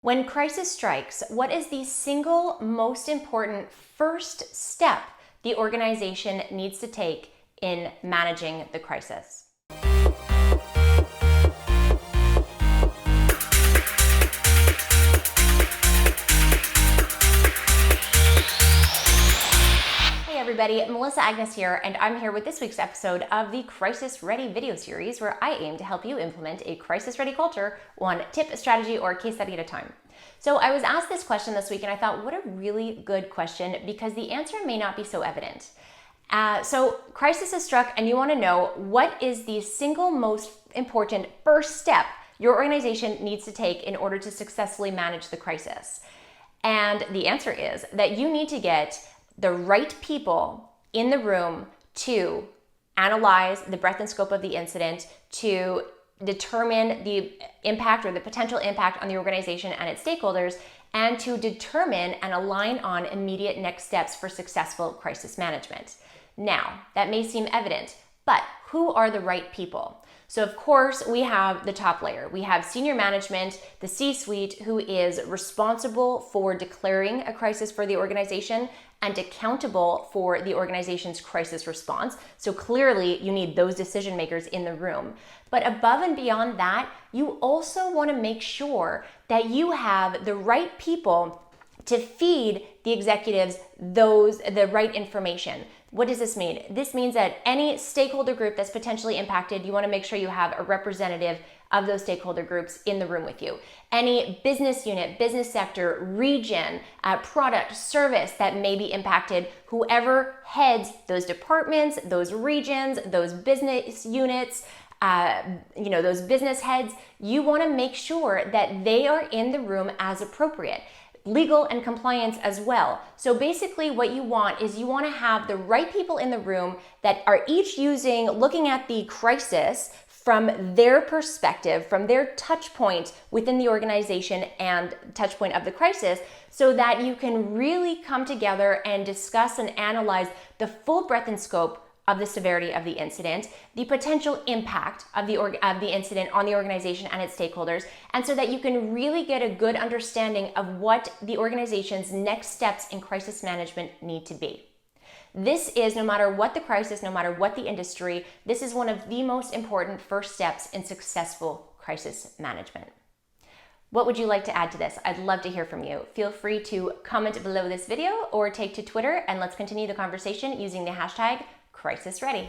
When crisis strikes, what is the single most important first step the organization needs to take in managing the crisis? Hey everybody, Melissa Agnes here, and I'm here with this week's episode of the Crisis Ready video series, where I aim to help you implement a crisis-ready culture, one tip, strategy, or case study at a time. So I was asked this question this week, and I thought, what a really good question, because the answer may not be so evident. So crisis has struck, and you want to know what is the single most important first step your organization needs to take in order to successfully manage the crisis. And the answer is that you need to get the right people in the room to analyze the breadth and scope of the incident, to determine the impact or the potential impact on the organization and its stakeholders, and to determine and align on immediate next steps for successful crisis management. Now, that may seem evident, but who are the right people? So of course, we have the top layer. We have senior management, the C-suite, who is responsible for declaring a crisis for the organization and accountable for the organization's crisis response. So clearly, you need those decision makers in the room. But above and beyond that, you also want to make sure that you have the right people to feed the executives the right information. What does this mean? This means that any stakeholder group that's potentially impacted, you want to make sure you have a representative of those stakeholder groups in the room with you. Any business unit, business sector, region, product, service that may be impacted, whoever heads those departments, those regions, those business units, those business heads, you want to make sure that they are in the room as appropriate. Legal and compliance as well. So basically what you want is you want to have the right people in the room that are each looking at the crisis from their perspective, from their touch point within the organization and touch point of the crisis, so that you can really come together and discuss and analyze the full breadth and scope of the severity of the incident, the potential impact of the incident on the organization and its stakeholders, and so that you can really get a good understanding of what the organization's next steps in crisis management need to be. This is, no matter what the crisis, no matter what the industry, this is one of the most important first steps in successful crisis management. What would you like to add to this? I'd love to hear from you. Feel free to comment below this video or take to Twitter, and let's continue the conversation using the hashtag CrisisReady.